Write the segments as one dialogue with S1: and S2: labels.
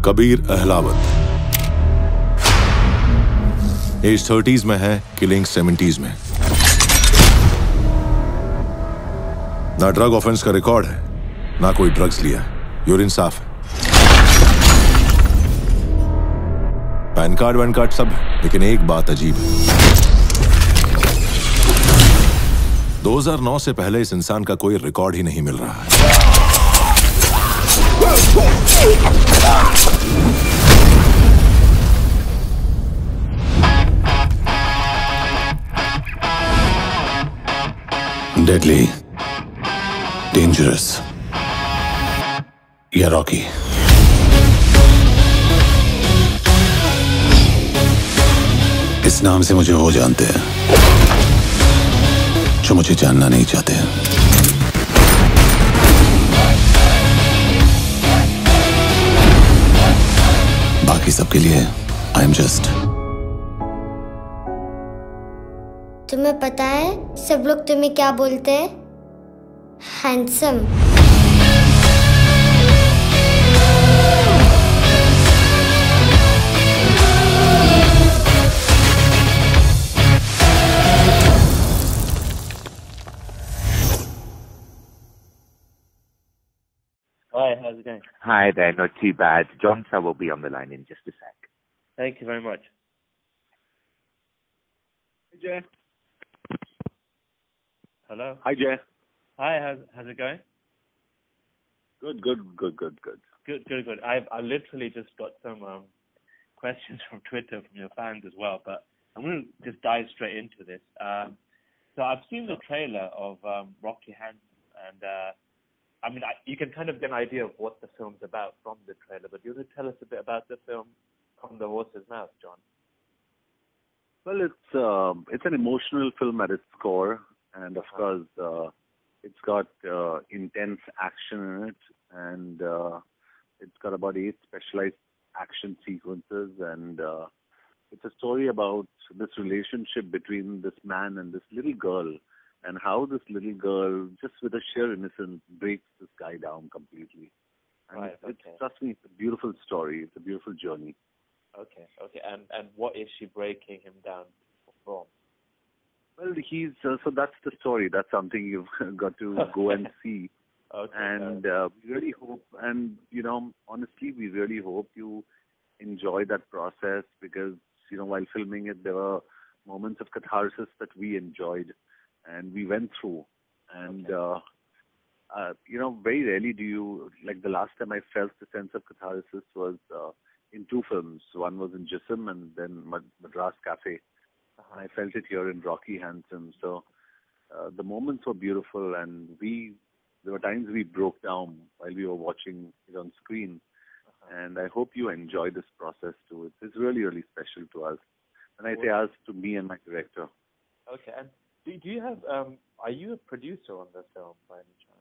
S1: Kabir Ahlawat, as 30s में है, killing 70s में। ना ड्रग ऑफेंस का रिकॉर्ड है, ना कोई ड्रग्स लिया, यूरिन साफ है। पैन कार्ड वैन कार्ड सब है, लेकिन एक बात अजीब है। 2009 से पहले इस इंसान का कोई रिकॉर्ड ही नहीं मिल रहा है। डेडली, डेंजरस या रॉकी? इस नाम से मुझे वो जानते हैं जो मुझे जानना नहीं चाहते हैं। बाकी सबके लिए आई एम जस्ट।
S2: तुम्हें पता है सब लोग तुम्हें क्या बोलते हैं? Handsome.
S3: Hi, how's it going?
S4: Hi there, not too bad. John Sir will be on the line in just a sec.
S3: Thank you very much.
S5: Hey, Jay.
S3: Hello?
S5: Hi, Jay.
S3: Hi, how's it going?
S5: Good.
S3: Good. I literally just got some questions from Twitter from your fans as well, but I'm going to just dive straight into this. So I've seen the trailer of Rocky Hansen, and I mean, you can kind of get an idea of what the film's about from the trailer, but do you want to tell us a bit about the film from the horse's mouth, John?
S5: Well, it's an emotional film at its core, and of course, it's got intense action in it, and it's got about 8 specialized action sequences, and it's a story about this relationship between this man and this little girl, and how this little girl, just with a sheer innocence, breaks this guy down completely. And
S3: Right, okay.
S5: Trust me, it's a beautiful story. It's a beautiful journey.
S3: Okay. And what is she breaking him down from?
S5: Well, so that's the story. That's something you've got to go and see.
S3: Okay.
S5: And we really hope, and honestly, we really hope you enjoy that process, because while filming it, there were moments of catharsis that we enjoyed and we went through. And very rarely do you, like, the last time I felt the sense of catharsis was in 2 films. One was in Jism and then Madras Cafe. And I felt it here in Rocky Hansen. So the moments were beautiful, and there were times we broke down while we were watching it on screen. And I hope you enjoy this process too. It's really, really special to us. And I say us, to me and my director.
S3: Okay. And do you have, are you a producer on the film by any chance?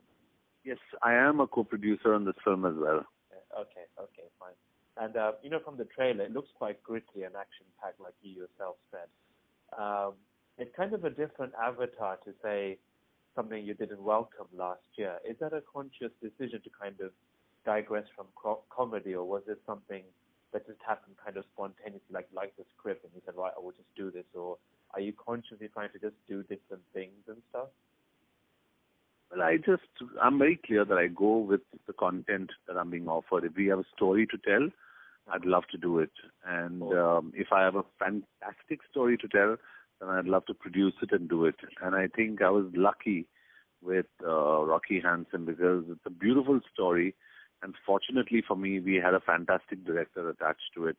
S5: Yes, I am a co-producer on this film as well.
S3: Okay, fine. And, from the trailer, it looks quite gritty and action-packed, like you yourself said. It's kind of a different avatar to, say, something you did in Welcome last year. Is that a conscious decision to kind of digress from comedy, or was it something that just happened kind of spontaneously, like the script, and you said, right, I will just do this, or are you consciously trying to just do different things and stuff?
S5: Well, I'm very clear that I go with the content that I'm being offered. If we have a story to tell, I'd love to do it. And if I have a fantastic story to tell, then I'd love to produce it and do it. And I think I was lucky with Rocky Hansen, because it's a beautiful story. And fortunately for me, we had a fantastic director attached to it.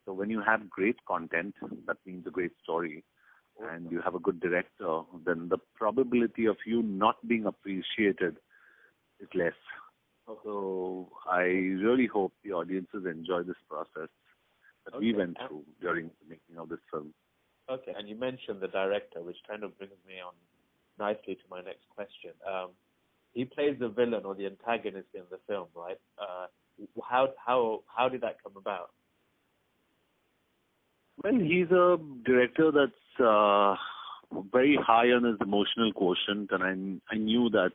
S5: So when you have great content, that means a great story, and you have a good director, then the probability of you not being appreciated is less. So I really hope the audiences enjoy this process that we went through during the making of this film.
S3: Okay, and you mentioned the director, which kind of brings me on nicely to my next question. He plays the villain or the antagonist in the film, right? How did that come about?
S5: Well, he's a director that's very high on his emotional quotient, and I knew that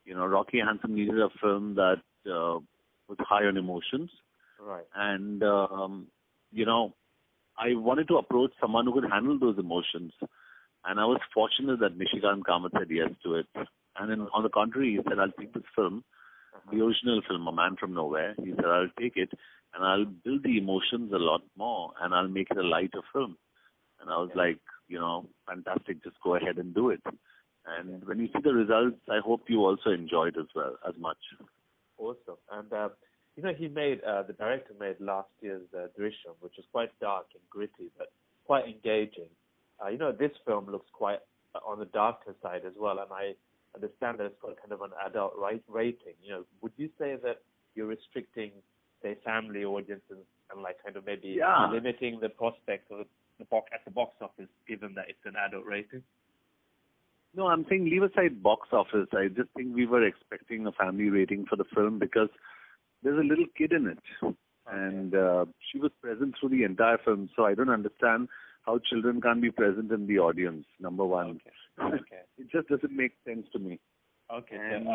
S5: Rocky Hansen needed a film that was high on emotions, And, I wanted to approach someone who could handle those emotions. And I was fortunate that Nishikant Kamath said yes to it. And then, on the contrary, he said, I'll take this film, the original film, A Man from Nowhere. He said, I'll take it and I'll build the emotions a lot more and I'll make it a lighter film. And I was like, fantastic, just go ahead and do it. And when you see the results, I hope you also enjoy it as well, as much.
S3: Awesome. And, the director made last year's Drishyam, which is quite dark and gritty, but quite engaging. This film looks quite on the darker side as well, and I understand that it's got kind of an adult rating. Would you say that you're restricting, say, family audiences and like kind of maybe limiting the prospects of at the box office, given that it's an adult rating?
S5: No, I'm saying leave aside box office. I just think we were expecting a family rating for the film because there's a little kid in it. Okay. And she was present through the entire film, so I don't understand how children can't be present in the audience, number one.
S3: Okay.
S5: It just doesn't make sense to me.
S3: Okay.
S5: And,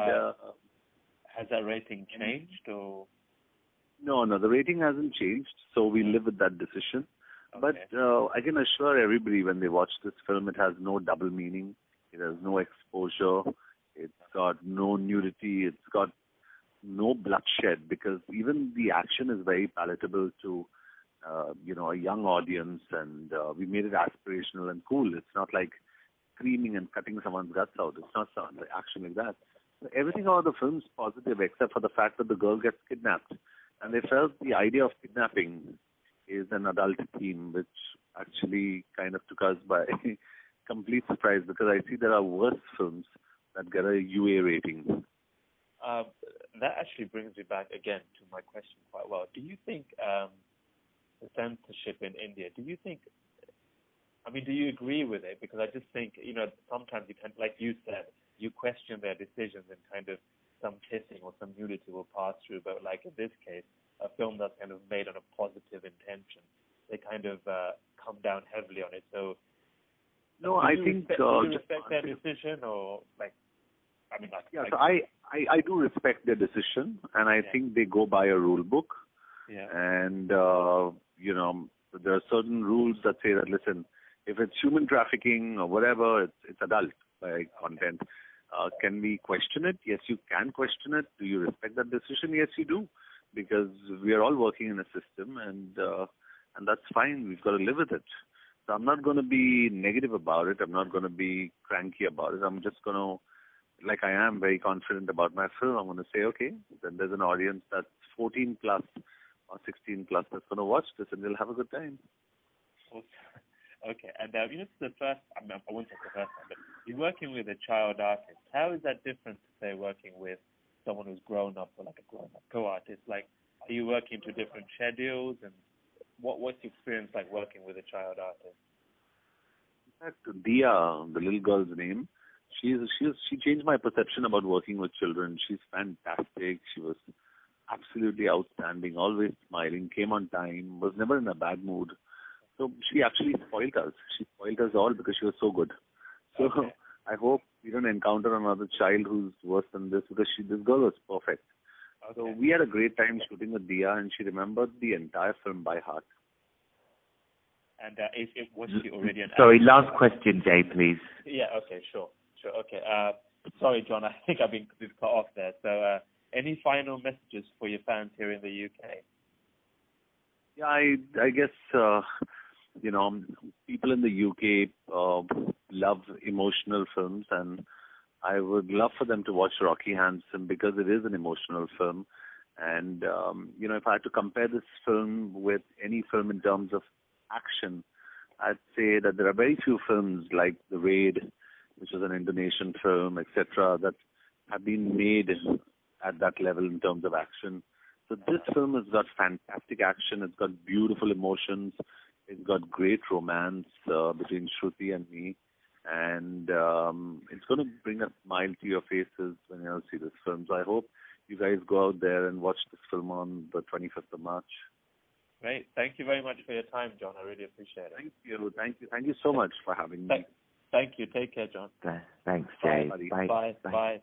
S3: has that rating changed or?
S5: No, the rating hasn't changed, so we live with that decision. Okay. But I can assure everybody when they watch this film, it has no double meaning. It has no exposure. It's got no nudity. It's got no bloodshed, because even the action is very palatable to a young audience, and we made it aspirational and cool. It's not like screaming and cutting someone's guts out. It's not action like that. So everything about the film is positive, except for the fact that the girl gets kidnapped. And they felt the idea of kidnapping is an adult theme, which actually kind of took us by complete surprise, because I see there are worse films that get a UA rating.
S3: That actually brings me back again to my question quite well. Do you think the censorship in India, do you agree with it? Because I just think, sometimes you can, like you said, you question their decisions and kind of some kissing or some nudity will pass through. But like in this case, a film that's kind of made on a positive intention, they kind of come down heavily on it. So,
S5: no, I think...
S3: do you respect their decision, or like...
S5: So I do respect their decision, and I think they go by a rule book. Yeah. And, there are certain rules that say that, listen, if it's human trafficking or whatever, it's adult by content. Can we question it? Yes, you can question it. Do you respect that decision? Yes, you do, because we are all working in a system, and that's fine. We've got to live with it. So I'm not going to be negative about it. I'm not going to be cranky about it. I'm just going to, like I am very confident about my film, I'm going to say, okay, then there's an audience that's 14 plus or 16 plus that's going to watch this, and they'll have a good time.
S3: Okay, and it's the first, I won't say the first time, but you're working with a child artist. How is that different to, say, working with someone who's grown up, or like a grown-up co-artist? Like, are you working to different schedules, and what's the experience like working with a child artist?
S5: In fact, Dia, the little girl's name, she changed my perception about working with children. She's fantastic. She was absolutely outstanding, always smiling, came on time, was never in a bad mood. So she actually spoiled us. She spoiled us all because she was so good. So okay. I hope we don't encounter another child who's worse than this, because this girl was perfect. Okay. So we had a great time shooting with Dia, and she remembered the entire film by heart.
S3: And was she already an
S4: Sorry, last question, Jay, please.
S3: Yeah, okay, sure. Okay. Sorry, John, I think I've been cut off there. So any final messages for your fans here in the UK?
S5: Yeah, I guess, people in the UK love emotional films, and I would love for them to watch Rocky Handsome, because it is an emotional film. And, if I had to compare this film with any film in terms of action, I'd say that there are very few films like The Raid, which is an Indonesian film, etc., that have been made at that level in terms of action. So this film has got fantastic action. It's got beautiful emotions. It's got great romance between Shruti and me. And it's going to bring a smile to your faces when you see this film. So I hope you guys go out there and watch this film on the 25th of March.
S3: Great. Thank you very much for your time, John. I really appreciate it.
S5: Thank you. Thank you so much for having me.
S3: Thank you. Take care, John.
S4: Thanks, Jay.
S3: Bye. Bye.